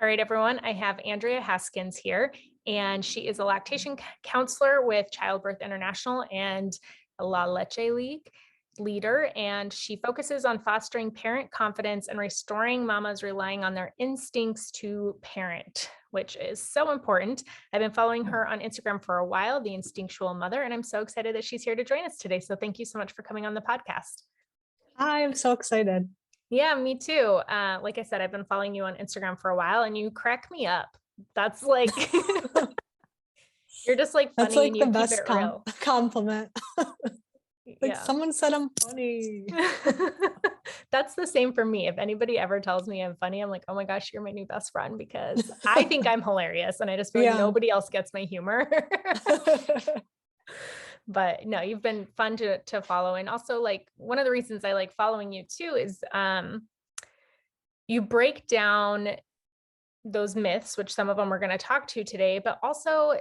All right, everyone, I have Andrea Haskins here, and she is a lactation counselor with Childbirth International and a Leche League leader, and she focuses on fostering parent confidence and restoring mamas relying on their instincts to parent, which is so important. I've been following her on Instagram for a while, the Instinctual Mother, and I'm so excited that she's here to join us today. So thank you so much for coming on the podcast. Hi, I'm so excited. Yeah, me too. Like I said, I've been following you on Instagram for a while and you crack me up. That's like, you're just like That's funny like and the you keep best it real. compliment. Like Yeah. someone said I'm funny. That's the same for me. If anybody ever tells me I'm funny, I'm like, oh my gosh, you're my new best friend because I think I'm hilarious and I just feel like Yeah. nobody else gets my humor. But no, you've been fun to follow. And also like one of the reasons I like following you too is you break down those myths, which some of them we're going to talk to today, but also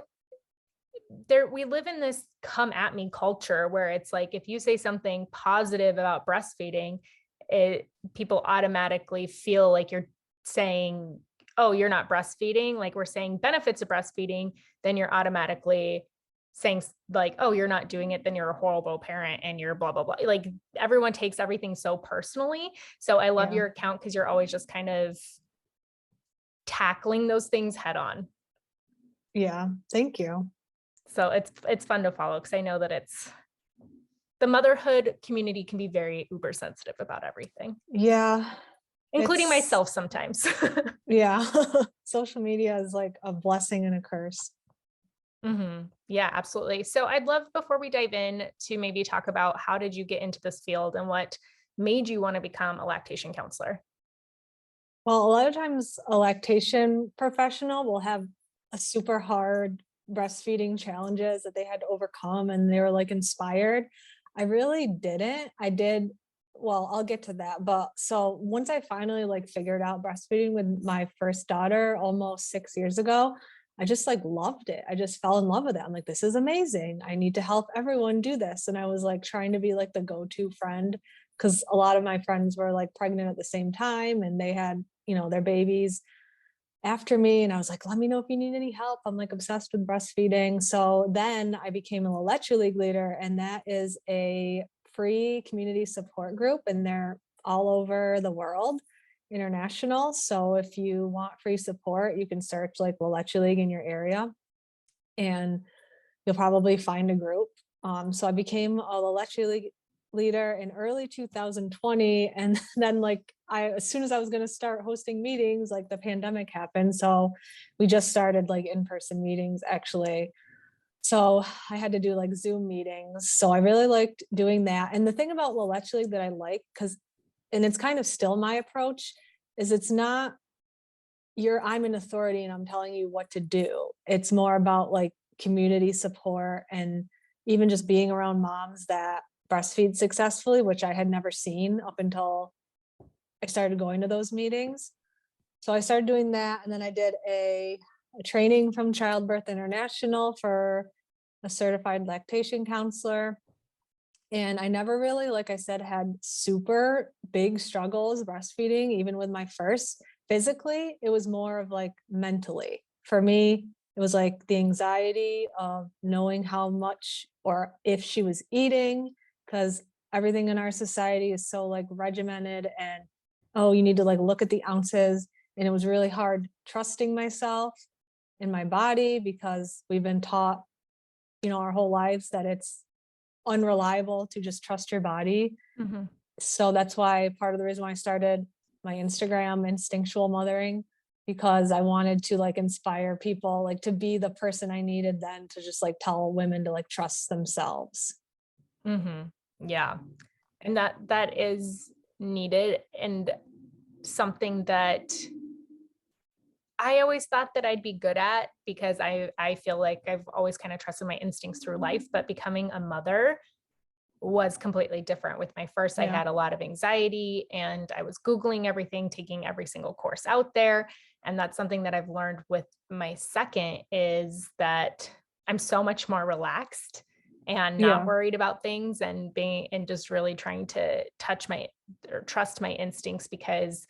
we live in this come at me culture where it's like, if you say something positive about breastfeeding, people automatically feel like you're saying, oh, you're not breastfeeding. Like we're saying benefits of breastfeeding, then you're automatically saying like, oh, you're not doing it, then you're a horrible parent and you're blah, blah, blah. Like everyone takes everything so personally. So I love Yeah. your account because you're always just kind of tackling those things head on. Yeah. Thank you. So it's fun to follow because I know that the motherhood community can be very uber sensitive about everything, Yeah. including It's myself sometimes. yeah. Social media is like a blessing and a curse. Yeah, absolutely. So I'd love before we dive in to maybe talk about how did you get into this field and what made you want to become a lactation counselor? Well, a lot of times a lactation professional will have a super hard breastfeeding challenges that they had to overcome and they were like inspired. I really didn't. I did, well, I'll get to that. But so once I finally like figured out breastfeeding with my first daughter almost 6 years ago, I just like loved it. I just fell in love with it. I'm like, this is amazing. I need to help everyone do this. And I was like trying to be like the go-to friend because a lot of my friends were like pregnant at the same time and they had, their babies after me. And I was like, let me know if you need any help. I'm like obsessed with breastfeeding. So then I became a Leche League leader, and that is a free community support group, and they're all over the world, international. So if you want free support, you can search like La Leche League in your area and you'll probably find a group. So I became a La Leche League leader in early 2020. And then like as soon as I was going to start hosting meetings, like the pandemic happened. So we just started like in-person meetings actually. So I had to do like Zoom meetings. So I really liked doing that. And the thing about La Leche League that I like, and it's kind of still my approach, is it's not I'm an authority and I'm telling you what to do. It's more about like community support and even just being around moms that breastfeed successfully, which I had never seen up until I started going to those meetings. So I started doing that. And then I did a training from Childbirth International for a certified lactation counselor. And I never really, like I said, had super big struggles breastfeeding, even with my first. Physically, it was more of like mentally. For me, it was like the anxiety of knowing how much or if she was eating, because everything in our society is so like regimented and, oh, you need to like look at the ounces. And it was really hard trusting myself in my body because we've been taught, our whole lives that it's unreliable to just trust your body. Mm-hmm. So that's why part of the reason why I started my Instagram, Instinctual Mothering, because I wanted to like inspire people, like to be the person I needed then to just like tell women to like trust themselves. Yeah. And that is needed and something that I always thought that I'd be good at because I feel like I've always kind of trusted my instincts through life, but becoming a mother was completely different. With my first, I Yeah. had a lot of anxiety and I was Googling everything, taking every single course out there. And that's something that I've learned with my second is that I'm so much more relaxed and not Yeah. worried about things and just really trying to trust my instincts because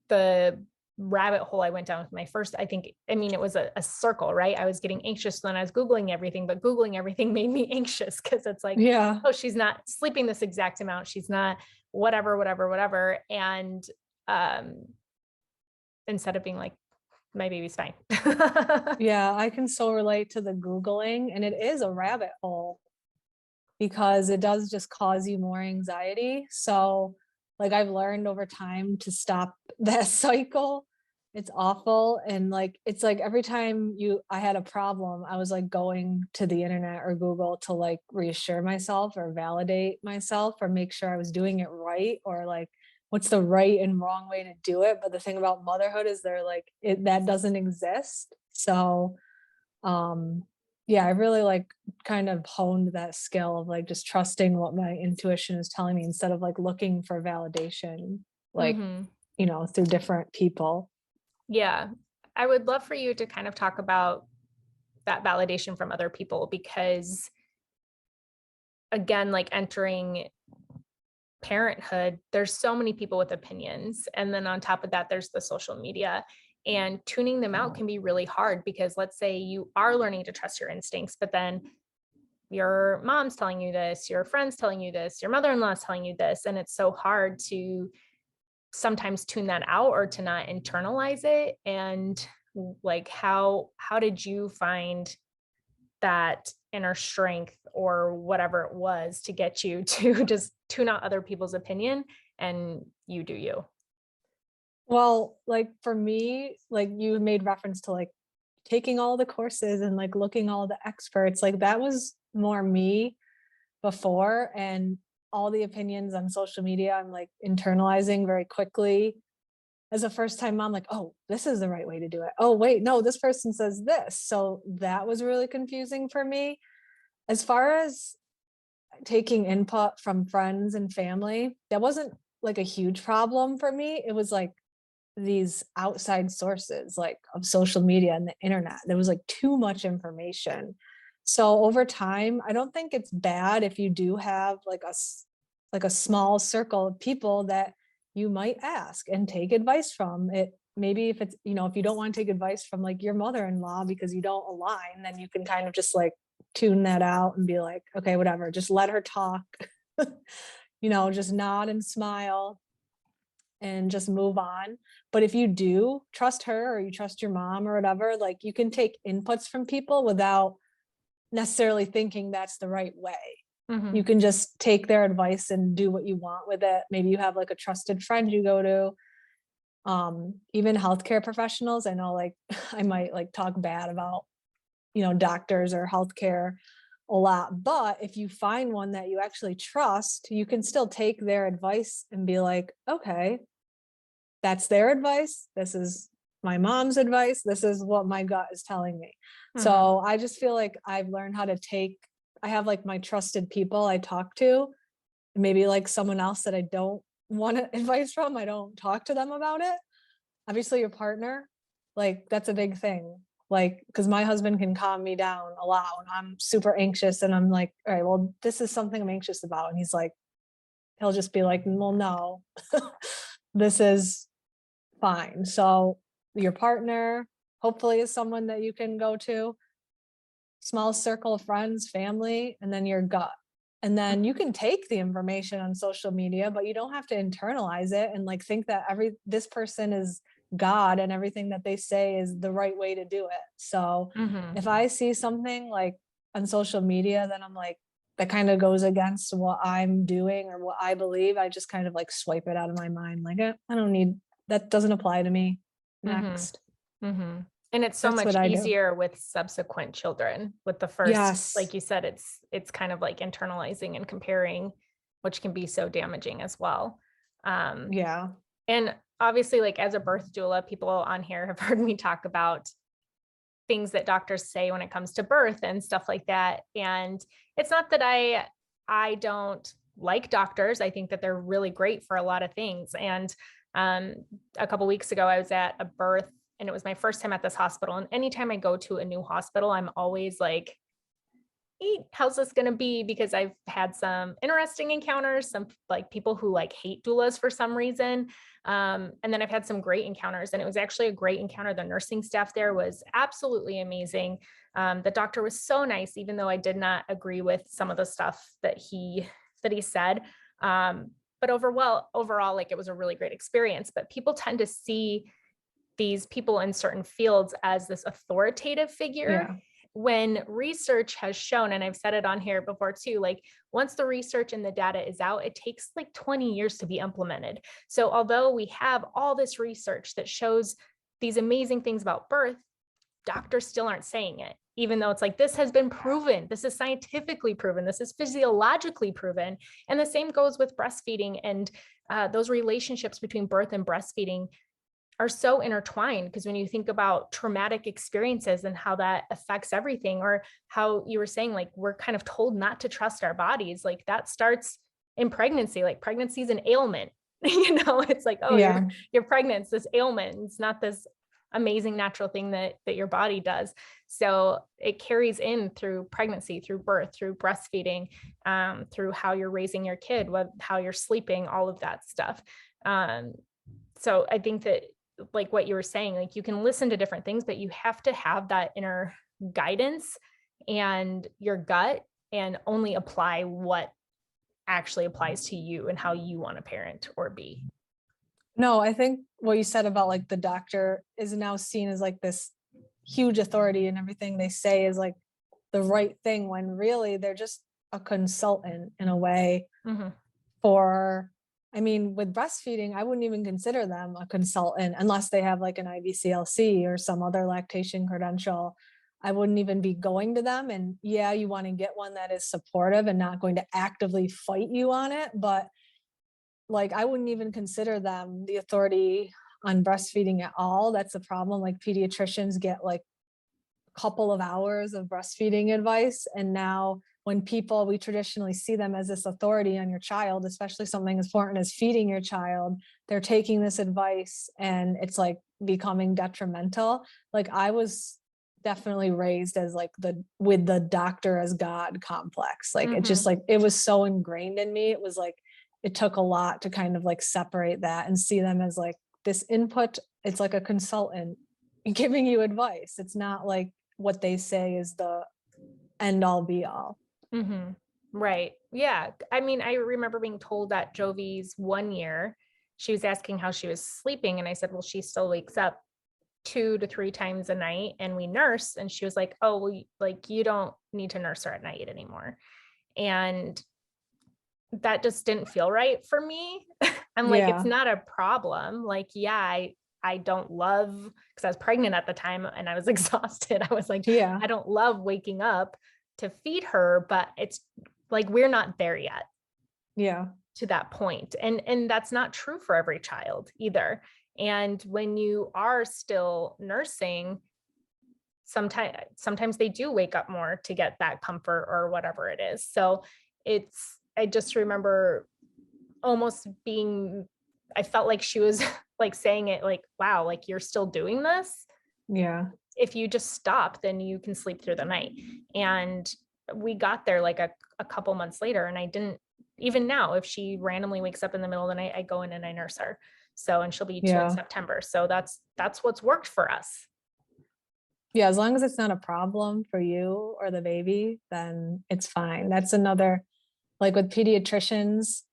the rabbit hole I went down with my first, it was a circle, right? I was getting anxious when I was Googling everything, but Googling everything made me anxious because it's like, Yeah. oh, she's not sleeping this exact amount. She's not whatever. And instead of being like, my baby's fine. Yeah, I can so relate to the Googling, and it is a rabbit hole because it does just cause you more anxiety. So, like, I've learned over time to stop that cycle. It's awful. And like, it's like every time I had a problem, I was like going to the internet or Google to like reassure myself or validate myself or make sure I was doing it right, or like, what's the right and wrong way to do it. But the thing about motherhood is that doesn't exist. So, um, yeah, I really like kind of honed that skill of like just trusting what my intuition is telling me instead of like looking for validation, like, Mhm. through different people. Yeah. I would love for you to kind of talk about that validation from other people, because again, like entering parenthood, there's so many people with opinions. And then on top of that, there's the social media, and tuning them out can be really hard, because let's say you are learning to trust your instincts, but then your mom's telling you this, your friend's telling you this, your mother-in-law is telling you this. And it's so hard to sometimes tune that out or to not internalize it. And like, how did you find that inner strength or whatever it was to get you to just tune out other people's opinion and you do you? Well, like for me, like you made reference to like taking all the courses and like looking all the experts, like that was more me before. And all the opinions on social media, I'm like internalizing very quickly. As a first time mom, like, oh, this is the right way to do it. Oh, wait, no, this person says this. So that was really confusing for me. As far as taking input from friends and family, that wasn't like a huge problem for me. It was like these outside sources like of social media and the internet. There was like too much information. So over time, I don't think it's bad if you do have like a small circle of people that you might ask and take advice from. It maybe if it's, if you don't want to take advice from like your mother-in-law because you don't align, then you can kind of just like tune that out and be like, okay, whatever, just let her talk. Just nod and smile and just move on. But if you do trust her or you trust your mom or whatever, like you can take inputs from people without necessarily thinking that's the right way. Mm-hmm. You can just take their advice and do what you want with it. Maybe you have like a trusted friend you go to. Even healthcare professionals, I know like I might like talk bad about, doctors or healthcare a lot, but if you find one that you actually trust, you can still take their advice and be like, okay, that's their advice. This is my mom's advice. This is what my gut is telling me. Mm-hmm. So I just feel like I've learned how to I have like my trusted people I talk to, maybe like someone else that I don't want advice from. I don't talk to them about it. Obviously your partner, like that's a big thing. Like, cause my husband can calm me down a lot when I'm super anxious and I'm like, all right, well, this is something I'm anxious about. And he'll just be like, well, no, this is fine. So your partner hopefully is someone that you can go to, small circle of friends, family, and then your gut. And then you can take the information on social media, but you don't have to internalize it and like think that this person is God and everything that they say is the right way to do it. So Mm-hmm. if I see something like on social media, then I'm like, that kind of goes against what I'm doing or what I believe, I just kind of like swipe it out of my mind. Like, I don't need, that doesn't apply to me. Next. Mm-hmm. Mm-hmm. And it's so That's much what I do. easier with subsequent children. With the first, Yes. like you said, it's kind of like internalizing and comparing, which can be so damaging as well. Yeah. And obviously, like as a birth doula, people on here have heard me talk about things that doctors say when it comes to birth and stuff like that. And it's not that I don't like doctors. I think that they're really great for a lot of things. And a couple of weeks ago, I was at a birth and it was my first time at this hospital. And anytime I go to a new hospital, I'm always like, how's this going to be? Because I've had some interesting encounters, some like people who like hate doulas for some reason. And then I've had some great encounters, and it was actually a great encounter. The nursing staff there was absolutely amazing. The doctor was so nice, even though I did not agree with some of the stuff that he said. But overall, like it was a really great experience. But people tend to see these people in certain fields as this authoritative figure. Yeah. When research has shown, and I've said it on here before too, like once the research and the data is out, it takes like 20 years to be implemented. So although we have all this research that shows these amazing things about birth, doctors still aren't saying it, even though it's like, this has been proven, this is scientifically proven, this is physiologically proven. And the same goes with breastfeeding, and those relationships between birth and breastfeeding are so intertwined, because when you think about traumatic experiences and how that affects everything, or how you were saying, like, we're kind of told not to trust our bodies, like that starts in pregnancy. Like pregnancy is an ailment, it's like, oh, Yeah. you're pregnant, it's this ailment. It's not this amazing natural thing that your body does. So it carries in through pregnancy, through birth, through breastfeeding, through how you're raising your kid, how you're sleeping, all of that stuff. So I think that, like what you were saying, like you can listen to different things, but you have to have that inner guidance and your gut, and only apply what actually applies to you and how you want to parent or be. No, I think what you said about like the doctor is now seen as like this huge authority, and everything they say is like the right thing, when really they're just a consultant in a way. Mm-hmm. I mean, with breastfeeding, I wouldn't even consider them a consultant unless they have like an IBCLC or some other lactation credential. I wouldn't even be going to them. And yeah, you want to get one that is supportive and not going to actively fight you on it. But like, I wouldn't even consider them the authority on breastfeeding at all. That's the problem. Like pediatricians get like a couple of hours of breastfeeding advice. And now when we traditionally see them as this authority on your child, especially something as important as feeding your child, they're taking this advice and it's like becoming detrimental. Like I was definitely raised as like with the doctor as God complex. Like it just like, it was so ingrained in me. It was like, it took a lot to kind of like separate that and see them as like this input. It's like a consultant giving you advice. It's not like what they say is the end all be all. Mm-hmm. Right. Yeah. I mean, I remember being told that Jovi's 1 year, she was asking how she was sleeping. And I said, well, she still wakes up 2 to 3 times a night and we nurse. And she was like, oh, well, like you don't need to nurse her at night anymore. And that just didn't feel right for me. I'm like, it's not a problem. Like, yeah, I don't love, because I was pregnant at the time and I was exhausted. I was like, I don't love waking up to feed her, but it's like, we're not there yet. Yeah. To that point. And that's not true for every child either. And when you are still nursing, sometimes they do wake up more to get that comfort or whatever it is. So I just remember almost I felt like she was like saying it like, wow, like you're still doing this. Yeah. If you just stop, then you can sleep through the night. And we got there like a couple months later, and I didn't, even now, if she randomly wakes up in the middle of the night, I go in and I nurse her. So, and she'll be 2 in September. So that's what's worked for us. Yeah. As long as it's not a problem for you or the baby, then it's fine. That's another, like with pediatricians,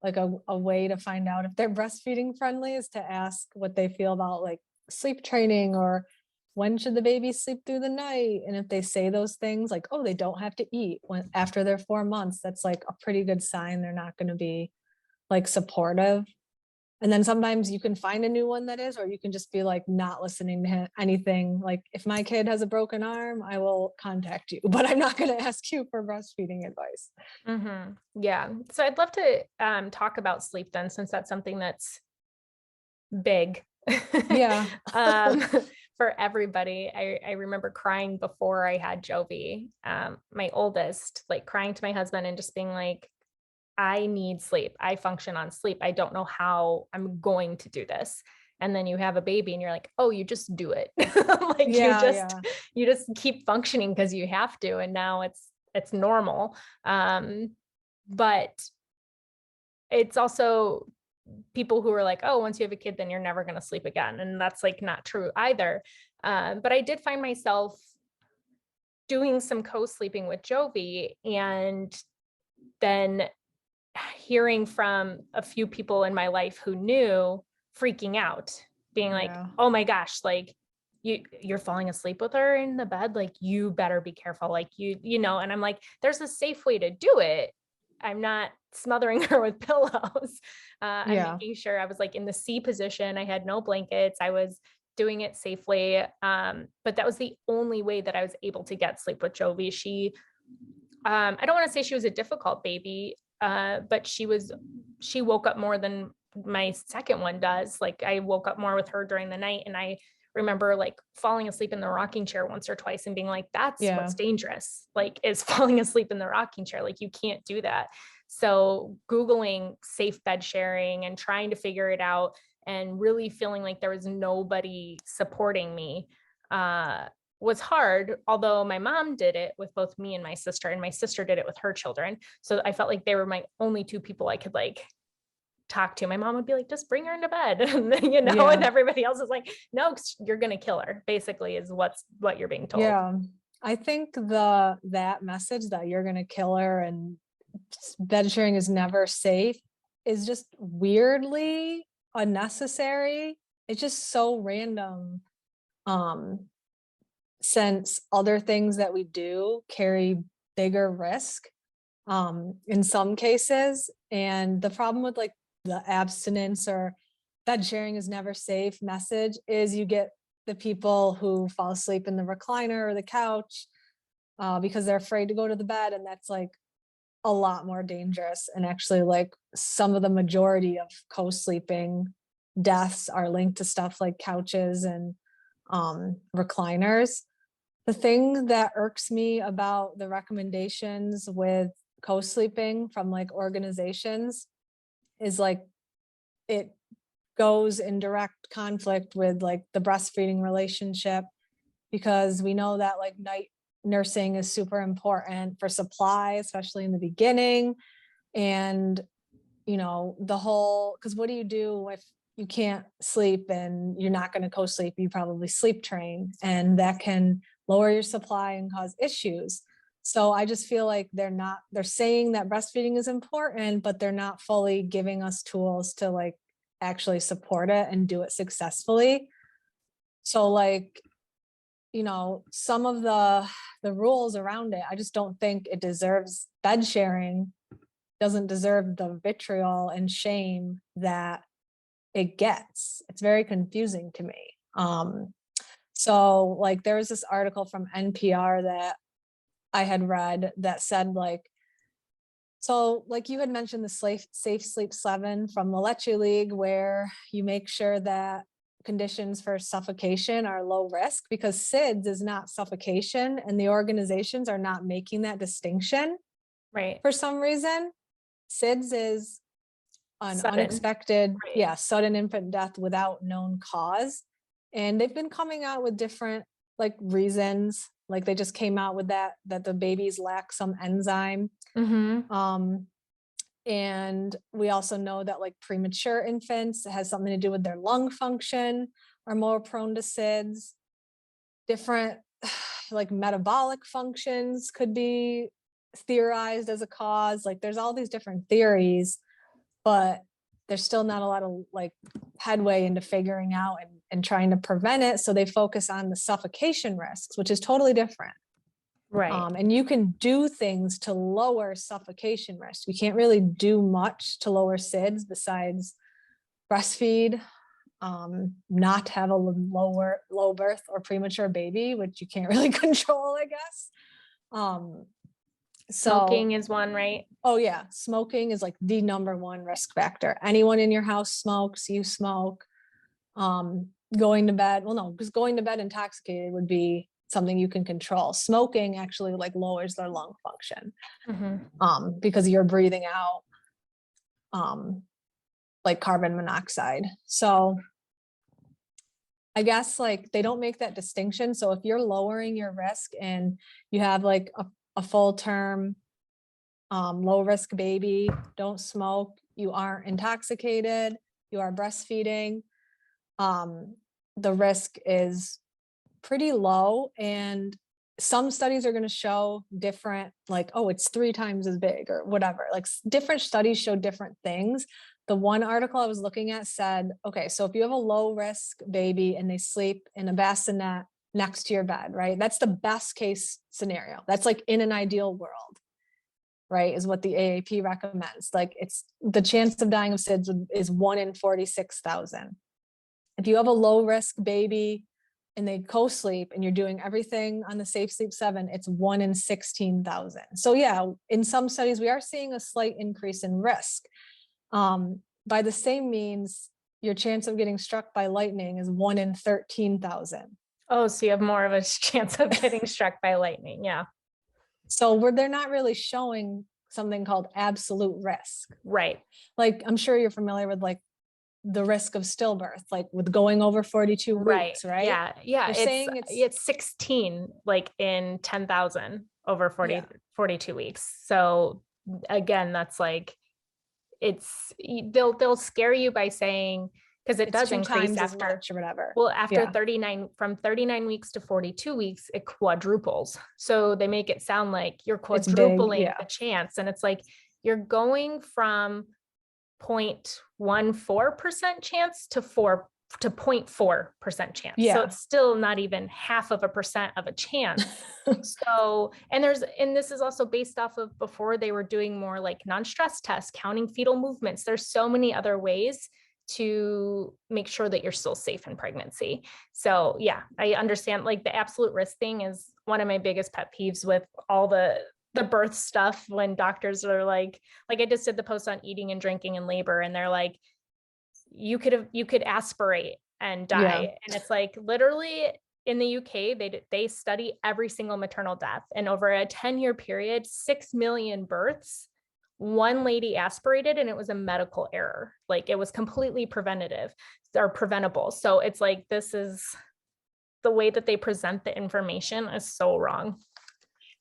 like a way to find out if they're breastfeeding friendly is to ask what they feel about like sleep training, or when should the baby sleep through the night? And if they say those things like, oh, they don't have to eat after they're 4 months, that's like a pretty good sign they're not going to be like supportive. And then sometimes you can find a new one that is, or you can just be like not listening to anything. Like if my kid has a broken arm, I will contact you, but I'm not going to ask you for breastfeeding advice. Mm-hmm. Yeah. So I'd love to talk about sleep then, since that's something that's big. Yeah. For everybody. I remember crying before I had Jovi, my oldest, like crying to my husband and just being like, I need sleep. I function on sleep. I don't know how I'm going to do this. And then you have a baby and you're like, oh, you just do it. Like you just keep functioning because you have to. And now it's normal. But it's also people who are like, oh, once you have a kid, then you're never going to sleep again. And that's like not true either. But I did find myself doing some co-sleeping with Jovi, and then hearing from a few people in my life who knew, freaking out, being like, oh my gosh, like you're falling asleep with her in the bed. Like, you better be careful. Like you know, and I'm like, there's a safe way to do it. I'm not smothering her with pillows. I'm making sure I was like in the C position. I had no blankets. I was doing it safely. But that was the only way that I was able to get sleep with Jovi. She, I don't want to say she was a difficult baby, but she woke up more than my second one does. Like, I woke up more with her during the night, and I remember like falling asleep in the rocking chair once or twice and being like, that's what's dangerous, like, is falling asleep in the rocking chair. Like, you can't do that. So Googling safe bed sharing and trying to figure it out, and really feeling like there was nobody supporting me, was hard. Although my mom did it with both me and my sister did it with her children. So I felt like they were my only two people I could like talk to. My mom would be like, just bring her into bed, and then, you know, and everybody else is like, no, you're going to kill her, basically, is what you're being told. Yeah. I think that message that you're going to kill her and bed sharing is never safe is just weirdly unnecessary. It's just so random. Since other things that we do carry bigger risk, in some cases. And the problem with like the abstinence or bed sharing is never safe message is you get the people who fall asleep in the recliner or the couch, because they're afraid to go to the bed. And that's like a lot more dangerous. And actually, like, some of the majority of co-sleeping deaths are linked to stuff like couches and recliners. The thing that irks me about the recommendations with co-sleeping from like organizations is like it goes in direct conflict with like the breastfeeding relationship, because we know that like night nursing is super important for supply, especially in the beginning. And, you know, the whole, because what do you do if you can't sleep and you're not going to co-sleep? You probably sleep train, and that can lower your supply and cause issues. So I just feel like they're saying that breastfeeding is important, but they're not fully giving us tools to like actually support it and do it successfully. So like, you know, some of the rules around it, I just don't think it deserves. Bed sharing doesn't deserve the vitriol and shame that it gets. It's very confusing to me. So like there was this article from NPR that I had read that said like, so like you had mentioned the Safe Sleep 7 from the Leche League, where you make sure that conditions for suffocation are low risk, because SIDS is not suffocation, and the organizations are not making that distinction. Right. For some reason, SIDS is an unexpected, sudden infant death without known cause. And they've been coming out with different like reasons. Like they just came out with that the babies lack some enzyme. And we also know that like premature infants, it has something to do with their lung function, are more prone to SIDS. Different like metabolic functions could be theorized as a cause. Like there's all these different theories, but there's still not a lot of like headway into figuring out and trying to prevent it. So they focus on the suffocation risks, which is totally different. Right. And you can do things to lower suffocation risk. You can't really do much to lower SIDS besides breastfeed, not have a low birth or premature baby, which you can't really control, I guess. Smoking is one, right? Oh yeah. Smoking is like the number one risk factor. Anyone in your house smokes, you smoke. Going to bed, well, no, because going to bed intoxicated would be something you can control. Smoking actually like lowers their lung function, because you're breathing out like carbon monoxide. So I guess like they don't make that distinction. So if you're lowering your risk and you have like a full term, low risk baby, don't smoke, you aren't intoxicated, you are breastfeeding, the risk is pretty low. And some studies are going to show different, like, oh, it's 3 times as big or whatever. Like different studies show different things. The one article I was looking at said, okay, so if you have a low risk baby and they sleep in a bassinet next to your bed, right? That's the best case scenario. That's like in an ideal world, right? Is what the AAP recommends. Like it's the chance of dying of SIDS is 1 in 46,000. If you have a low risk baby and they co-sleep and you're doing everything on the Safe Sleep 7, it's 1 in 16,000. So yeah, in some studies, we are seeing a slight increase in risk. By the same means, your chance of getting struck by lightning is 1 in 13,000. Oh, so you have more of a chance of getting struck by lightning. Yeah. So they're not really showing something called absolute risk. Right. Like, I'm sure you're familiar with like the risk of stillbirth, like with going over 42 weeks, right? Yeah. Yeah. They're saying It's 16, like in 10,000 over 40, Yeah. 42 weeks. So again, that's like, they'll scare you by saying, because it does increase after or whatever. Well, after 39, from 39 weeks to 42 weeks, it quadruples. So they make it sound like you're quadrupling the chance. And it's like, you're going from 0.14% chance to 0.4% chance. Yeah. So it's still not even 0.5% of a chance. So, and this is also based off of before they were doing more like non-stress tests, counting fetal movements. There's so many other ways to make sure that you're still safe in pregnancy. So yeah, I understand like the absolute risk thing is one of my biggest pet peeves with all the birth stuff, when doctors are like I just did the post on eating and drinking in labor, and they're like, you could aspirate and die. Yeah. And it's like, literally in the UK, they study every single maternal death, and over a 10-year period, 6 million births, one lady aspirated, and it was a medical error. Like it was completely preventative or preventable. So it's like, this is the way that they present the information is so wrong.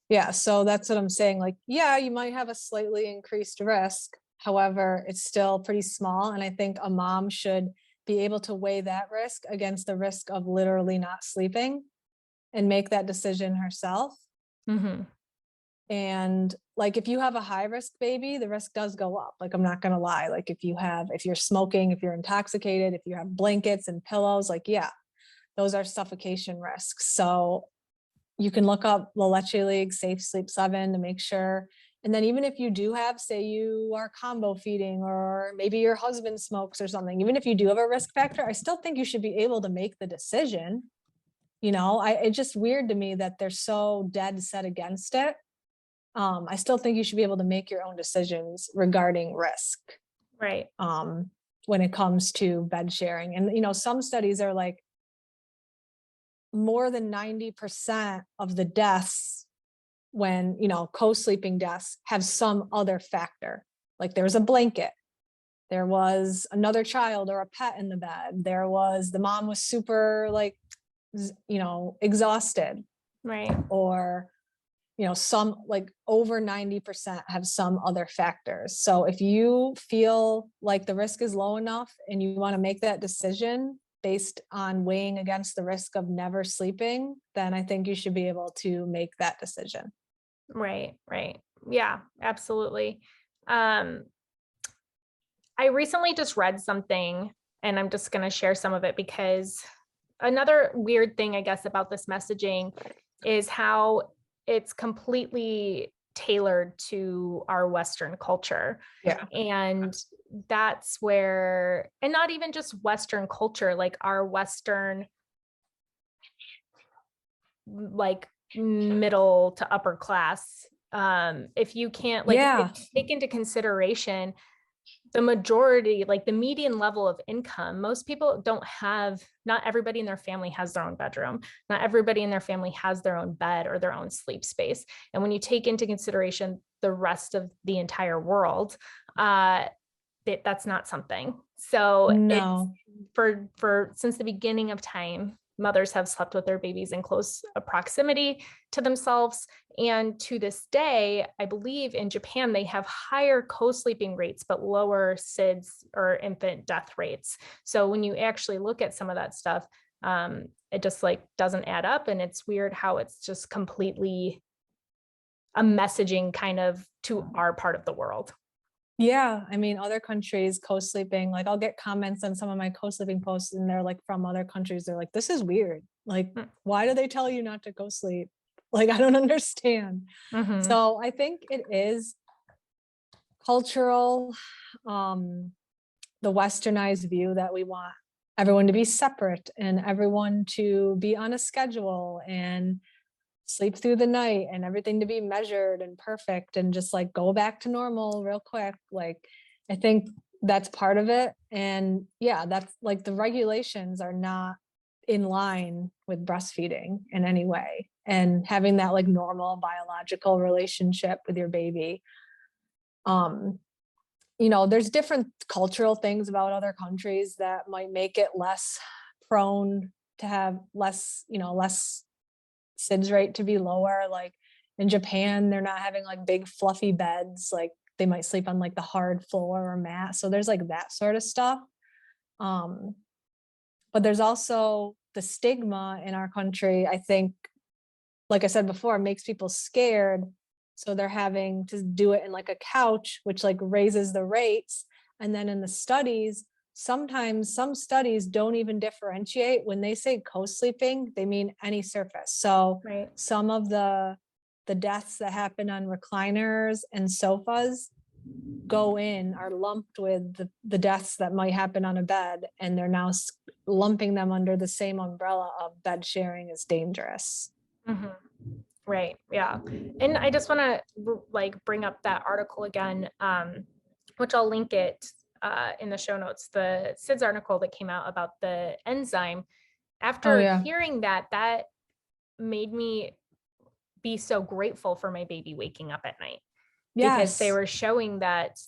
Yeah. So that's what I'm saying. Like, yeah, you might have a slightly increased risk. However, it's still pretty small. And I think a mom should be able to weigh that risk against the risk of literally not sleeping and make that decision herself. Mm-hmm. And like, if you have a high risk baby, the risk does go up. Like, I'm not going to lie. Like if you're smoking, if you're intoxicated, if you have blankets and pillows, like, yeah, those are suffocation risks. So you can look up the Leche League Safe Sleep 7 to make sure. And then even if you do have, say you are combo feeding, or maybe your husband smokes or something, even if you do have a risk factor, I still think you should be able to make the decision. You know, it's just weird to me that they're so dead set against it. I still think you should be able to make your own decisions regarding risk. Right. When it comes to bed sharing. And, you know, some studies are like more than 90% of the deaths when, you know, co-sleeping deaths have some other factor. Like there was a blanket, there was another child or a pet in the bed, the mom was super like, you know, exhausted. Right. Or, you know, some like over 90% have some other factors. So if you feel like the risk is low enough and you want to make that decision based on weighing against the risk of never sleeping, then I think you should be able to make that decision. Right. Right. Yeah, absolutely. I recently just read something, and I'm just going to share some of it, because another weird thing, I guess, about this messaging is how it's completely tailored to our Western culture. Yeah. And that's where, and not even just Western culture, like our Western, like middle to upper class. If you can't take into consideration the majority, like the median level of income, most people not everybody in their family has their own bedroom. Not everybody in their family has their own bed or their own sleep space. And when you take into consideration the rest of the entire world, that's not something. So no. It's for since the beginning of time, mothers have slept with their babies in close proximity to themselves. And to this day, I believe in Japan, they have higher co-sleeping rates, but lower SIDS or infant death rates. So when you actually look at some of that stuff, it just like doesn't add up. And it's weird how it's just completely a messaging kind of to our part of the world. Yeah, I mean, other countries co-sleeping, like I'll get comments on some of my co-sleeping posts and they're like from other countries. They're like, this is weird. Like, why do they tell you not to co-sleep? Like, I don't understand. Mm-hmm. So I think it is cultural, the westernized view that we want everyone to be separate and everyone to be on a schedule and sleep through the night and everything to be measured and perfect and just like go back to normal real quick. Like, I think that's part of it. And yeah, that's like the regulations are not in line with breastfeeding in any way. And having that like normal biological relationship with your baby. You know, there's different cultural things about other countries that might make it less prone to have less, you know, less SIDS rate to be lower. Like in Japan, they're not having like big fluffy beds. Like they might sleep on like the hard floor or mat. So there's like that sort of stuff. But there's also the stigma in our country, I think, like I said before, makes people scared. So they're having to do it in like a couch, which like raises the rates. And then in the studies, sometimes some studies don't even differentiate. When they say co-sleeping, they mean any surface. So Right. some of the deaths that happen on recliners and sofas are lumped with the deaths that might happen on a bed, and they're now lumping them under the same umbrella of bed sharing is dangerous. Mm-hmm. Right. Yeah. And I just want to like bring up that article again, which I'll link it in the show notes, the SIDS article that came out about the enzyme. After hearing that, that made me be so grateful for my baby waking up at night. Yes. Because they were showing that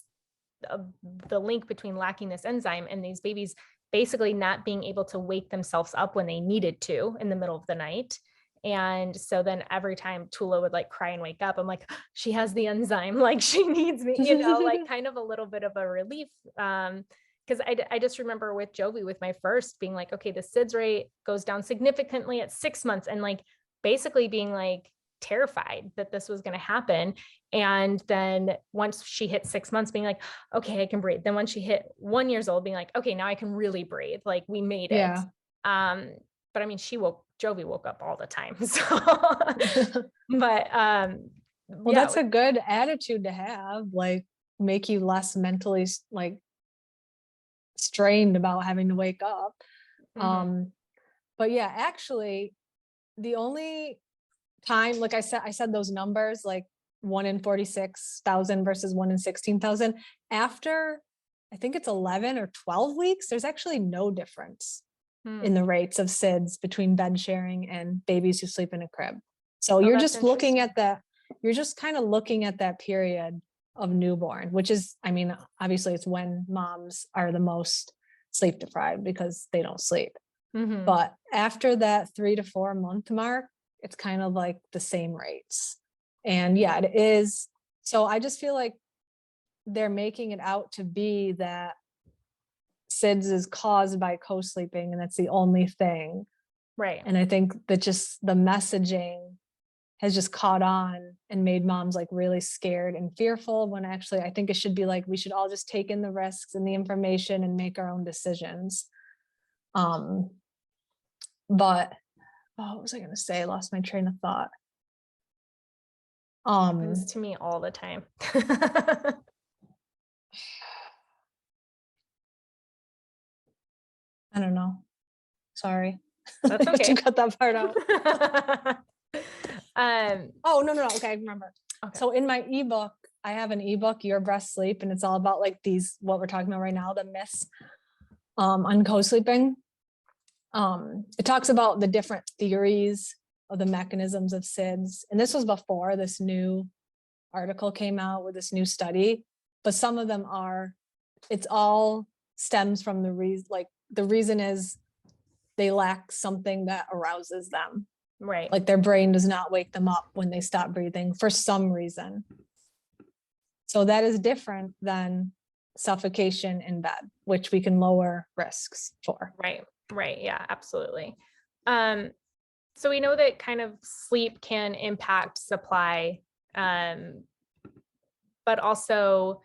the link between lacking this enzyme and these babies basically not being able to wake themselves up when they needed to in the middle of the night. And so then every time Tula would like cry and wake up, I'm like, she has the enzyme, like she needs me, you know, like kind of a little bit of a relief. Because I just remember with Jovi, with my first, being like, okay, the SIDS rate goes down significantly at 6 months, and like basically being like terrified that this was going to happen. And then once she hit 6 months, being like, okay, I can breathe. Then when she hit 1 year old, being like, okay, now I can really breathe. Like we made it. Yeah. But I mean, Jovi woke up all the time. So, but well, yeah, that's a good attitude to have, like make you less mentally like strained about having to wake up. Mm-hmm. But yeah, actually the only time, like I said those numbers, like 1 in 46,000 versus 1 in 16,000, after I think it's 11 or 12 weeks, there's actually no difference in the rates of SIDS between bed sharing and babies who sleep in a crib. So you're just looking at that, you're just kind of looking at that period of newborn, which is, I mean, obviously it's when moms are the most sleep deprived because they don't sleep. Mm-hmm. But after that 3 to 4 month mark, it's kind of like the same rates. And yeah, it is. So I just feel like they're making it out to be that SIDS is caused by co-sleeping and that's the only thing. Right. And I think that just the messaging has just caught on and made moms like really scared and fearful, when actually I think it should be like, we should all just take in the risks and the information and make our own decisions. But what was I going to say? I lost my train of thought. Happens to me all the time. I don't know. Sorry. That's okay. You cut that part out. Oh, no. Okay, I remember. Okay. So in my ebook, I have an ebook, Your Breast Sleep, and it's all about like these, what we're talking about right now, the myths on co-sleeping. It talks about the different theories of the mechanisms of SIDS. And this was before this new article came out with this new study, but some of them it's all stems from the reason is they lack something that arouses them. Right. Like their brain does not wake them up when they stop breathing for some reason. So that is different than suffocation in bed, which we can lower risks for. Right. Right. Yeah, absolutely. So we know that kind of sleep can impact supply, but also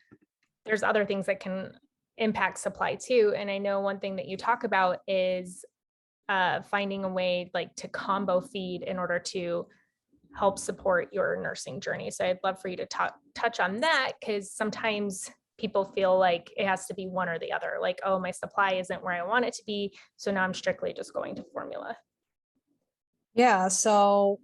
there's other things that can impact supply too. And I know one thing that you talk about is finding a way like to combo feed in order to help support your nursing journey. So I'd love for you to touch on that, because sometimes people feel like it has to be one or the other. Like, oh, my supply isn't where I want it to be, so now I'm strictly just going to formula. Yeah. So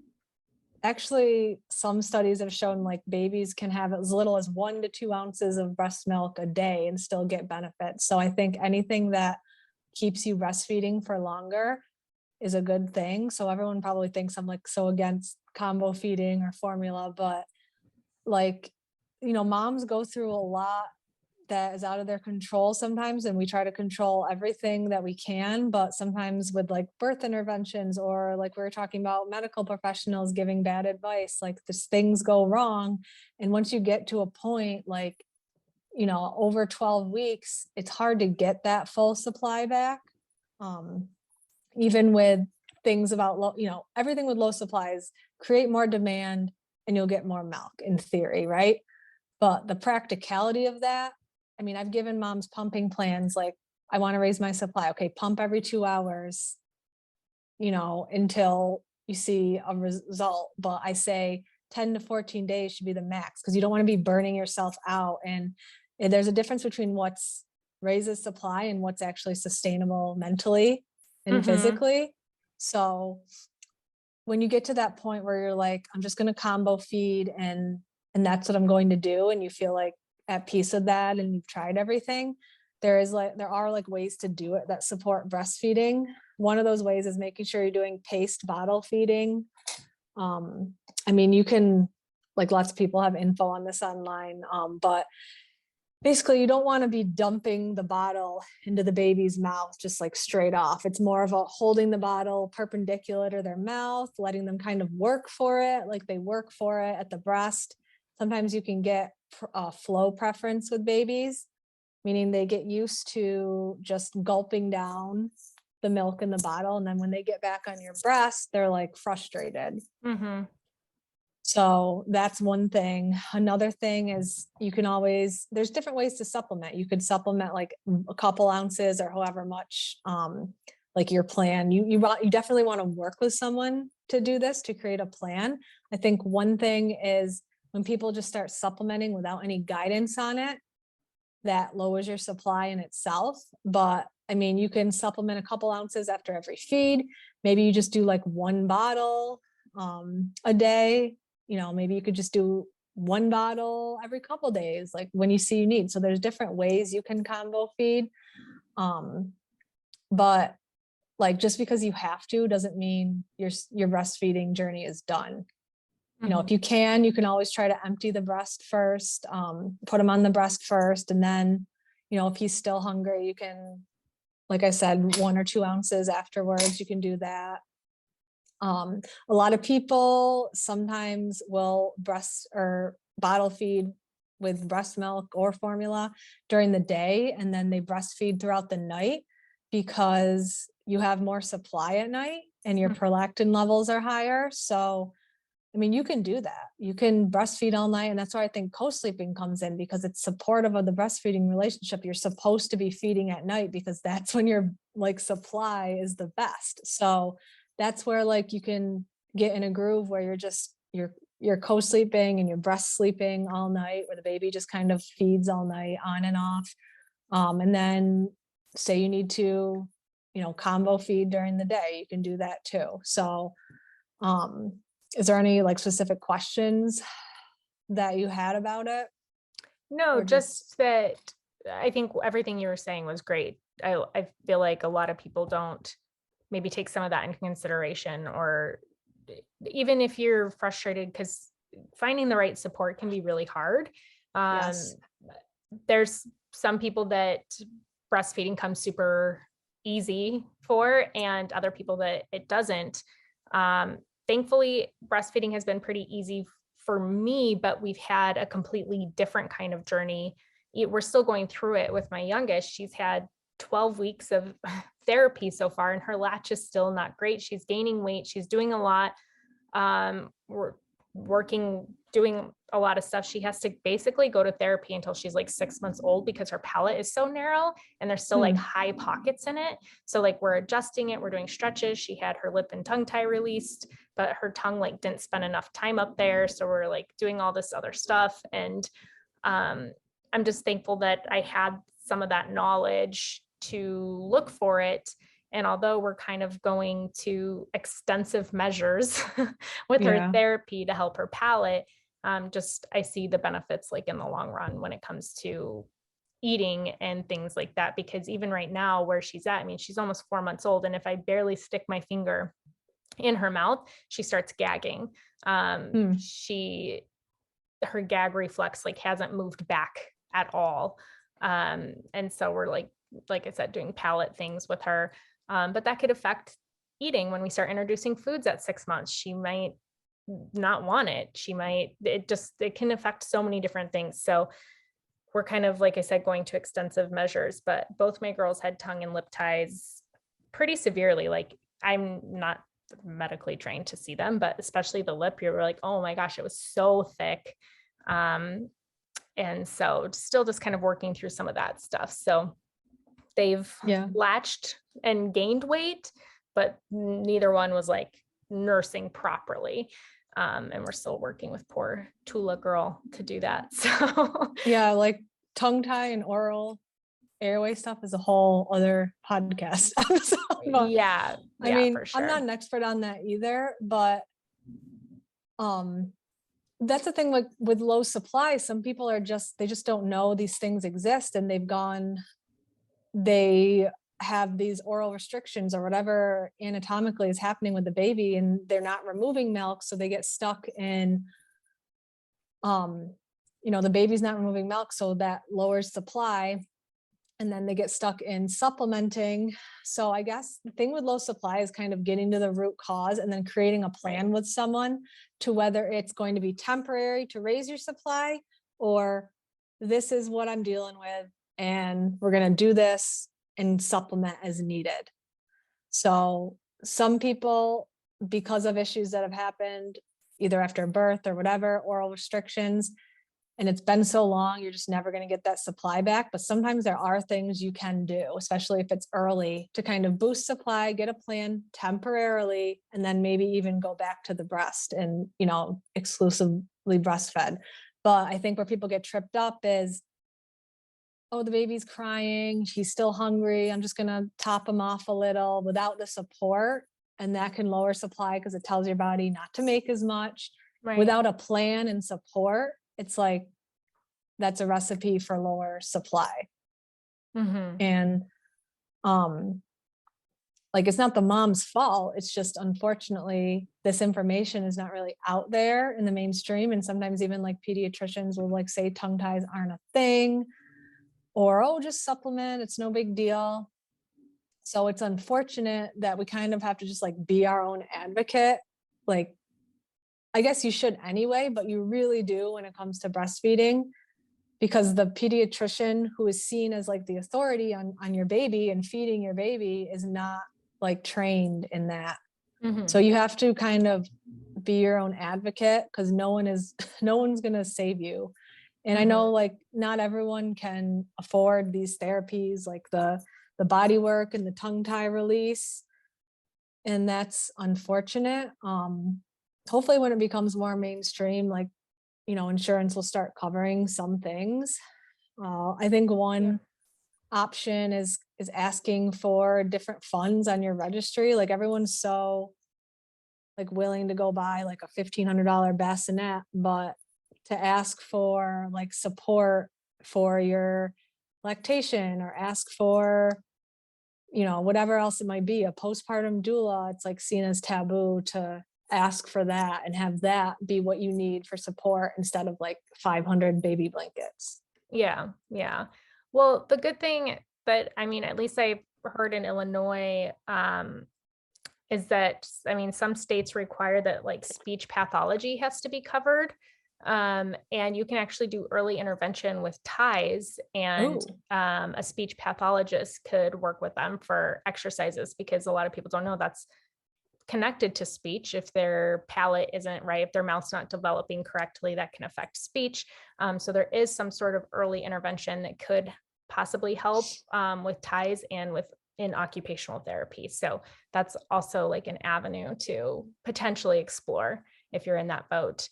actually, some studies have shown like babies can have as little as 1 to 2 ounces of breast milk a day and still get benefits. So I think anything that keeps you breastfeeding for longer is a good thing. So everyone probably thinks I'm like so against combo feeding or formula, but like, moms go through a lot that is out of their control sometimes, and we try to control everything that we can, but sometimes with like birth interventions, or like we were talking about medical professionals giving bad advice, like just things go wrong. And once you get to a point like, over 12 weeks, it's hard to get that full supply back. Even with things about low, everything with low supplies, create more demand and you'll get more milk in theory, right? But the practicality of that, I mean, I've given moms pumping plans like, I want to raise my supply. Okay, pump every 2 hours, until you see a result. But I say 10 to 14 days should be the max, because you don't want to be burning yourself out. And there's a difference between what's raises supply and what's actually sustainable mentally and physically. So when you get to that point where you're like, I'm just going to combo feed and that's what I'm going to do, and you feel like at peace with that and you've tried everything, there are like ways to do it that support breastfeeding. One of those ways is making sure you're doing paced bottle feeding. I mean, you can, like, lots of people have info on this online, but basically you don't want to be dumping the bottle into the baby's mouth just like straight off. It's more of a holding the bottle perpendicular to their mouth, letting them kind of work for it, like they work for it at the breast. Sometimes you can get a flow preference with babies, meaning they get used to just gulping down the milk in the bottle. And then when they get back on your breast, they're like frustrated. So that's one thing. Another thing is there's different ways to supplement. You could supplement like a couple ounces or however much, like your plan. You definitely want to work with someone to do this, to create a plan. I think one thing is when people just start supplementing without any guidance on it, that lowers your supply in itself. But I mean, you can supplement a couple ounces after every feed. Maybe you just do like 1 bottle a day. Maybe you could just do 1 bottle every couple days, like when you see you need. So there's different ways you can combo feed. But like, just because you have to doesn't mean your breastfeeding journey is done. If you can always try to empty the breast first, put him on the breast first. And then, if he's still hungry, you can, like I said, 1 or 2 ounces afterwards, you can do that. A lot of people sometimes will breast or bottle feed with breast milk or formula during the day, and then they breastfeed throughout the night because you have more supply at night and your prolactin levels are higher. So, I mean, you can do that. You can breastfeed all night. And that's why I think co-sleeping comes in, because it's supportive of the breastfeeding relationship. You're supposed to be feeding at night because that's when your like supply is the best. So that's where like you can get in a groove where you're co-sleeping and you're breast sleeping all night, where the baby just kind of feeds all night on and off. And then say you need to, combo feed during the day, you can do that too. So, is there any like specific questions that you had about it? No, just that I think everything you were saying was great. I feel like a lot of people don't maybe take some of that into consideration, or even if you're frustrated, because finding the right support can be really hard. Yes. There's some people that breastfeeding comes super easy for, and other people that it doesn't. Thankfully, breastfeeding has been pretty easy for me, but we've had a completely different kind of journey. We're still going through it with my youngest. She's had 12 weeks of therapy so far, and her latch is still not great. She's gaining weight. She's doing a lot. We're doing a lot of stuff. She has to basically go to therapy until she's like 6 months old because her palate is so narrow and there's still like high pockets in it. So like we're adjusting it, we're doing stretches. She had her lip and tongue tie released, but her tongue like didn't spend enough time up there. So we're like doing all this other stuff. And I'm just thankful that I had some of that knowledge to look for it. And although we're kind of going to extensive measures with her therapy to help her palate, I see the benefits like in the long run when it comes to eating and things like that. Because even right now where she's at, I mean, she's almost 4 months old. And if I barely stick my finger in her mouth, she starts gagging. Her gag reflex like hasn't moved back at all. And so we're like I said, doing palate things with her. But that could affect eating when we start introducing foods at 6 months. She might not want it. It can affect so many different things. So we're kind of, like I said, going to extensive measures, but both my girls had tongue and lip ties pretty severely. Like I'm not medically trained to see them, but especially the lip, you're like, oh my gosh, it was so thick. And so still just kind of working through some of that stuff. So they've latched and gained weight, but neither one was like nursing properly. And we're still working with poor Tula girl to do that. So yeah, like tongue tie and oral airway stuff is a whole other podcast. Yeah, I mean, for sure. I'm not an expert on that either, but that's the thing with low supply. Some people they just don't know these things exist, and they have these oral restrictions or whatever anatomically is happening with the baby, and they're not removing milk. So they get stuck in, the baby's not removing milk. So that lowers supply, and then they get stuck in supplementing. So I guess the thing with low supply is kind of getting to the root cause and then creating a plan with someone to whether it's going to be temporary to raise your supply, or this is what I'm dealing with and we're going to do this and supplement as needed. So some people, because of issues that have happened either after birth or whatever, oral restrictions, and it's been so long, you're just never going to get that supply back. But sometimes there are things you can do, especially if it's early, to kind of boost supply, get a plan temporarily, and then maybe even go back to the breast and, exclusively breastfed. But I think where people get tripped up is, oh, the baby's crying, he's still hungry, I'm just going to top him off a little without the support. And that can lower supply because it tells your body not to make as much. Without a plan and support, it's like that's a recipe for lower supply. And it's not the mom's fault. It's just, unfortunately, this information is not really out there in the mainstream. And sometimes even like pediatricians will like say tongue ties aren't a thing, or, oh, just supplement, it's no big deal. So it's unfortunate that we kind of have to just like be our own advocate. Like, I guess you should anyway, but you really do when it comes to breastfeeding, because the pediatrician who is seen as like the authority on your baby and feeding your baby is not like trained in that. So you have to kind of be your own advocate, because no one's going to save you. And I know like not everyone can afford these therapies, like the body work and the tongue tie release. And that's unfortunate. Hopefully when it becomes more mainstream, like, insurance will start covering some things. I think one option is asking for different funds on your registry. Like everyone's so like willing to go buy like a $1,500 bassinet, but to ask for like support for your lactation, or ask for, whatever else it might be, a postpartum doula, it's like seen as taboo to ask for that and have that be what you need for support instead of like 500 baby blankets. Yeah. Well, the good thing that, I mean, at least I heard in Illinois, is that, I mean, some states require that like speech pathology has to be covered. And you can actually do early intervention with ties, and Oh, a speech pathologist could work with them for exercises, because a lot of people don't know that's connected to speech. If their palate isn't right, if their mouth's not developing correctly, that can affect speech. So there is some sort of early intervention that could possibly help with ties and with in occupational therapy. So that's also like an avenue to potentially explore if you're in that boat.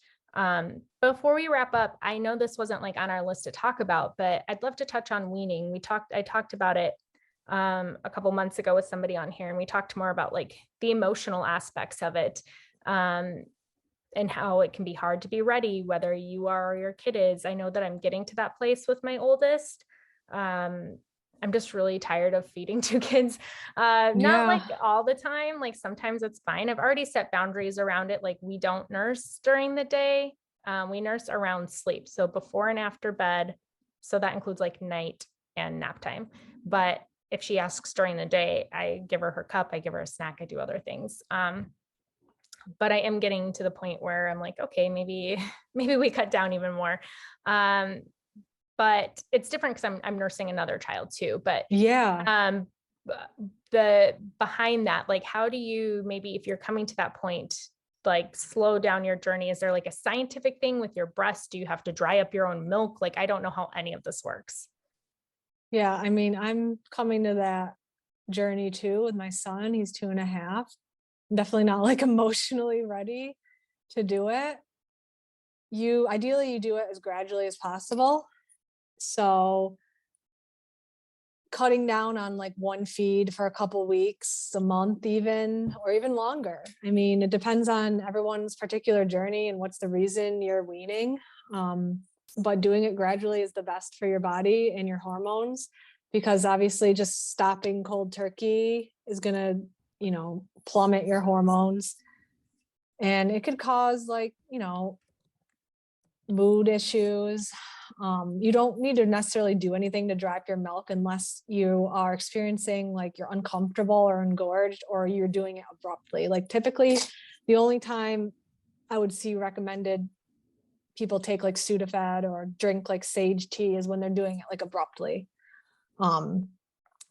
Before we wrap up, I know this wasn't like on our list to talk about, but I'd love to touch on weaning. I talked about it a couple months ago with somebody on here, and we talked more about like the emotional aspects of it, and how it can be hard to be ready, whether you are or your kid is. I know that I'm getting to that place with my oldest. I'm just really tired of feeding two kids. Not like yeah. all the time, like sometimes it's fine. I've already set boundaries around it. Like we don't nurse during the day. We nurse around sleep. So before and after bed. So that includes like night and nap time. But if she asks during the day, I give her cup, I give her a snack, I do other things. But I am getting to the point where I'm like, okay, maybe we cut down even more. But it's different because I'm nursing another child too. But Yeah. um, the behind that, like, how do you, maybe if you're coming to that point, like slow down your journey? Is there like a scientific thing with your breast? Do you have to dry up your own milk? Like, I don't know how any of this works. Yeah. I mean, I'm coming to that journey too with my son. He's 2.5. Definitely not like emotionally ready to do it. Ideally you do it as gradually as possible. So cutting down on like one feed for a couple weeks, a month even, or even longer. I mean, it depends on everyone's particular journey and what's the reason you're weaning. But doing it gradually is the best for your body and your hormones, because obviously just stopping cold turkey is going to, plummet your hormones. And it could cause like, mood issues. You don't need to necessarily do anything to dry up your milk unless you are experiencing like you're uncomfortable or engorged, or you're doing it abruptly. Like typically the only time I would see recommended people take like Sudafed or drink like sage tea is when they're doing it like abruptly.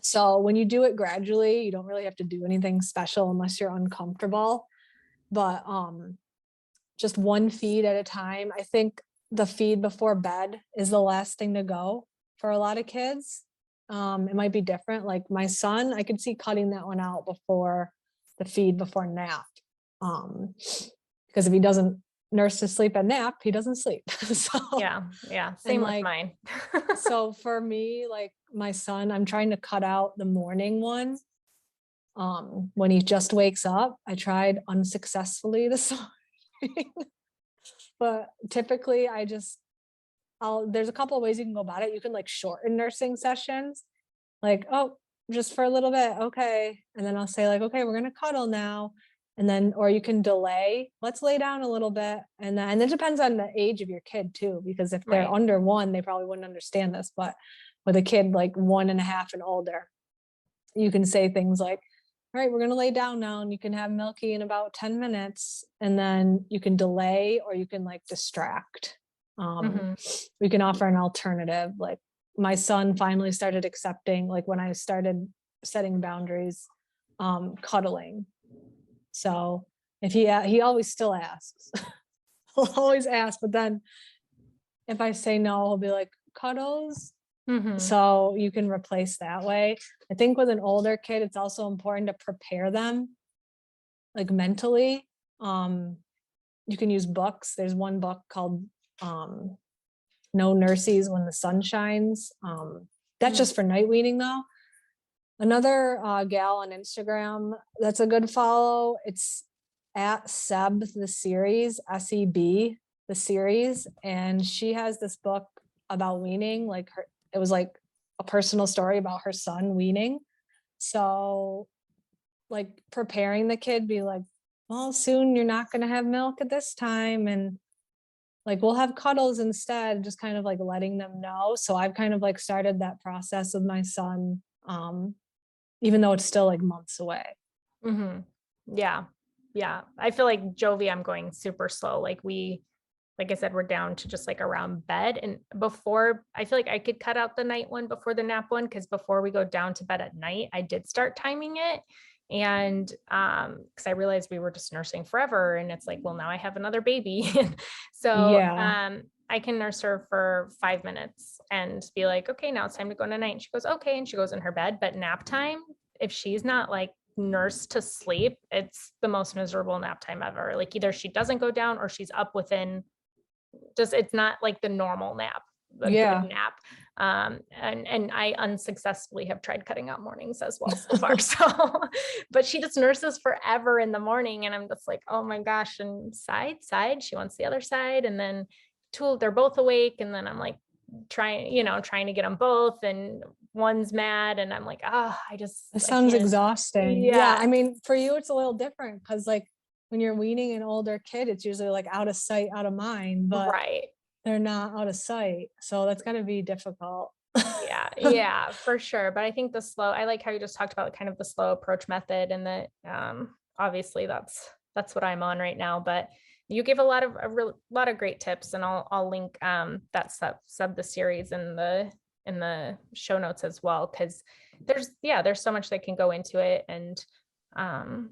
So when you do it gradually, you don't really have to do anything special unless you're uncomfortable. But just one feed at a time. I think the feed before bed is the last thing to go for a lot of kids. It might be different. Like my son, I could see cutting that one out before the feed before nap. Because if he doesn't nurse to sleep and nap, he doesn't sleep. So, Yeah, and same with like, mine. so for me, like my son, I'm trying to cut out the morning one. When he just wakes up. I tried unsuccessfully this morning. But typically there's a couple of ways you can go about it. You can like shorten nursing sessions, like, oh, just for a little bit. Okay. And then I'll say like, okay, we're going to cuddle now. And then, or you can delay, let's lay down a little bit. And it depends on the age of your kid too, because if they're Right. under 1, they probably wouldn't understand this, but with a kid like 1.5 and older, you can say things like, all right, we're going to lay down now and you can have Milky in about 10 minutes. And then you can delay or you can like distract. Mhm. We can offer an alternative. Like my son finally started accepting, like when I started setting boundaries, cuddling. So if he always still asks, he'll always ask, but then if I say no, he'll be like, cuddles. Mhm. So you can replace that way. I think with an older kid, it's also important to prepare them like mentally. You can use books. There's one book called No Nurses When the Sun Shines. That's Mm. just for night weaning though. Another gal on Instagram that's a good follow. It's at Seb the series, SEB the series, and she has this book about weaning. Like it was like a personal story about her son weaning. So like preparing the kid, be like, well, soon you're not going to have milk at this time, and like we'll have cuddles instead, just kind of like letting them know. So I've kind of like started that process with my son. even though it's still like months away. Mm-hmm. Yeah. Yeah. I feel like Jovi, I'm going super slow. Like I said, we're down to just like around bed. And before, I feel like I could cut out the night one before the nap one, because before we go down to bed at night, I did start timing it. And because I realized we were just nursing forever. And it's like, well, now I have another baby. So Yeah. I can nurse her for 5 minutes and be like, okay, now it's time to go to night. And she goes, okay. And she goes in her bed. But nap time, if she's not like nursed to sleep, it's the most miserable nap time ever. Like either she doesn't go down or she's up within just, it's not like the normal nap, a good Yeah. nap. And I unsuccessfully have tried cutting out mornings as well so far. So, but she just nurses forever in the morning. And I'm just like, oh my gosh. And side, she wants the other side. And then they're both awake. And then I'm like, trying to get them both. And one's mad. And I'm like, It I sounds can't. exhausting. Yeah. Yeah. I mean, for you, it's a little different because like when you're weaning an older kid, it's usually like out of sight, out of mind, but Right. they're not out of sight. So that's gotta be difficult. Yeah, for sure. But I think I like how you just talked about kind of the slow approach method, and that obviously that's what I'm on right now. But you gave a lot of great tips, and I'll link that sub the series in the show notes as well, because there's so much that can go into it. Um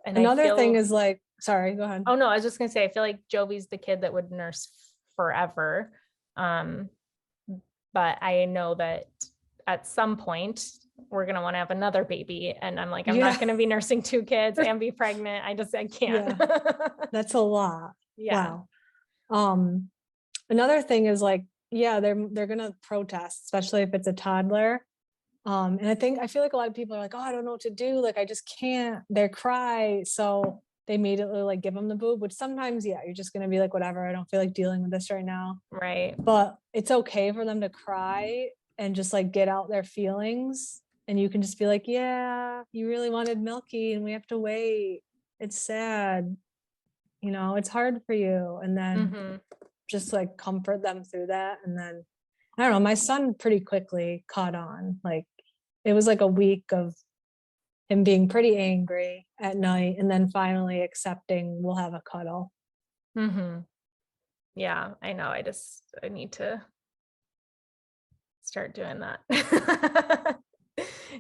I Another thing feel, is like, sorry, go ahead. oh no, I was just gonna say, I feel like Jovi's the kid that would nurse forever. Um, but I know that at some point we're going to want to have another baby. And I'm like, I'm not Yeah. going to be nursing two kids and be pregnant. I can't. Yeah. That's a lot. Yeah. Wow. Another thing is like, yeah, they're gonna protest, especially if it's a toddler. And I feel like a lot of people are like, oh, I don't know what to do. Like, I just can't. They cry, so they immediately like give them the boob. Which sometimes, yeah, you're just gonna be like, whatever. I don't feel like dealing with this right now. Right. But it's okay for them to cry and just like get out their feelings. And you can just be like, yeah, you really wanted Milky, and we have to wait. It's sad. It's hard for you. And then Mm-hmm. just like comfort them through that. And then I don't know, my son pretty quickly caught on. Like it was like a week of him being pretty angry at night and then finally accepting we'll have a cuddle. Mm-hmm. Yeah, I know. I need to start doing that.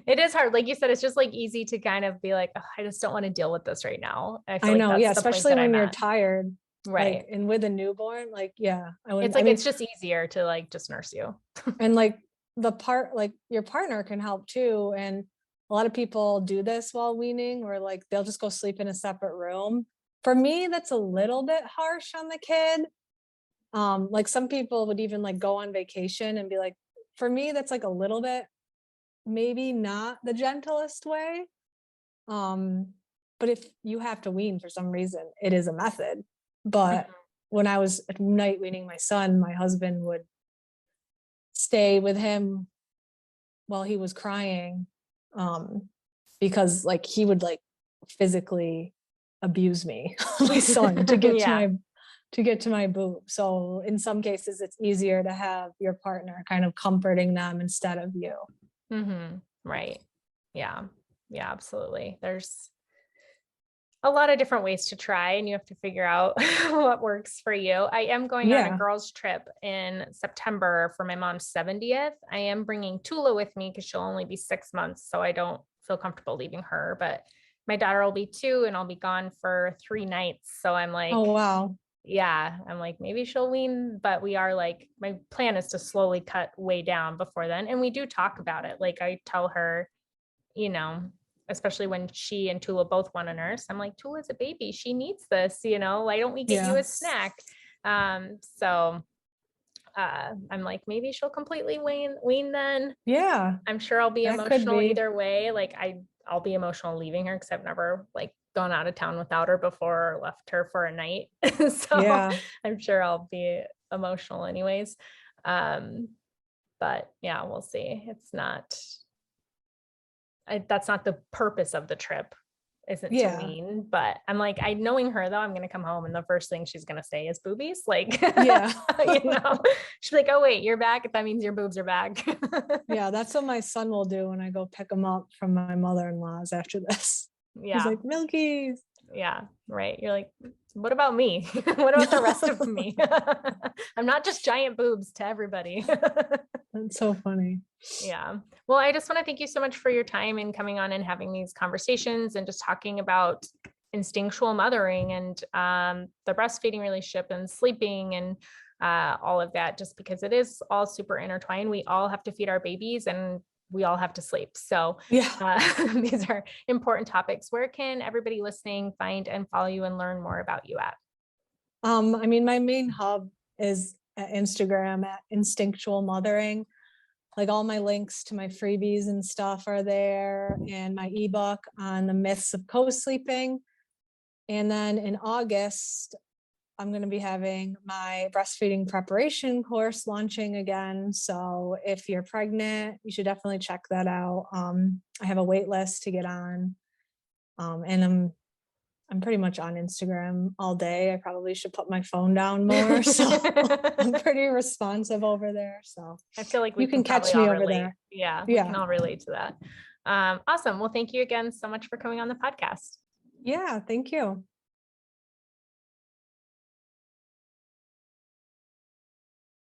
It is hard. Like you said, it's just like easy to kind of be like, oh, I just don't want to deal with this right now. I feel I like know, yeah, that's the point especially that when I'm you're at. tired, Right. like and with a newborn, like yeah, I It's wouldn't, I like, mean, it's just easier to like just nurse you. and like like your partner can help too. And a lot of people do this while weaning, or like they'll just go sleep in a separate room. For me, that's a little bit harsh on the kid. Like some people would even like go on vacation and be like, for me, that's like a little bit, maybe not the gentlest way. But if you have to wean for some reason, it is a method. But when I was at night weaning my son, my husband would stay with him while he was crying, because like he would like physically abuse me, my son, to get Yeah. to my boob. So in some cases, it's easier to have your partner kind of comforting them instead of you. Mm-hmm. Right. Yeah. Yeah, absolutely. There's a lot of different ways to try, and you have to figure out what works for you. I am going on a Yeah. girls trip in September for my mom's 70th. I am bringing Tula with me because she'll only be 6 months, so I don't feel comfortable leaving her, but my daughter will be 2 and I'll be gone for 3 nights. So I'm like, Oh, wow. yeah, I'm like, maybe she'll wean, but we are like, my plan is to slowly cut way down before then. And we do talk about it. Like I tell her, especially when she and Tula both want to nurse, I'm like, Tula's a baby. She needs this, why don't we get you Yeah. a snack? So I'm like, maybe she'll completely wean then. Yeah. I'm sure I'll be That could emotional be. either way. Like I'll be emotional leaving her because I've never like gone out of town without her before or left her for a night. So Yeah. I'm sure I'll be emotional anyways. But yeah, we'll see. That's not the purpose of the trip. isn't to Yeah. wean, but I'm like, knowing her though, I'm going to come home and the first thing she's going to say is boobies. Like, Yeah. she's like, oh wait, you're back. That means your boobs are back. Yeah. That's what my son will do when I go pick him up from my mother-in-law's after this. He's Yeah. like, Milkies. Yeah. Right. You're like, what about me? What about the rest of me? I'm not just giant boobs to everybody. That's so funny. Yeah. Well, I just want to thank you so much for your time and coming on and having these conversations and just talking about instinctual mothering and the breastfeeding relationship and sleeping and all of that, just because it is all super intertwined. We all have to feed our babies and we all have to sleep. So Yeah. these are important topics. Where can everybody listening find and follow you and learn more about you at? I mean, my main hub is at Instagram at Instinctual Mothering. Like all my links to my freebies and stuff are there, and my ebook on the myths of co-sleeping. And then in August, I'm going to be having my breastfeeding preparation course launching again. So if you're pregnant, you should definitely check that out. I have a wait list to get on. And I'm pretty much on Instagram all day. I probably should put my phone down more. So I'm pretty responsive over there. So I feel like we you can catch probably me all over relate. there. Yeah, we Yeah. can all relate to that. Awesome. Well, thank you again so much for coming on the podcast. Yeah. Thank you.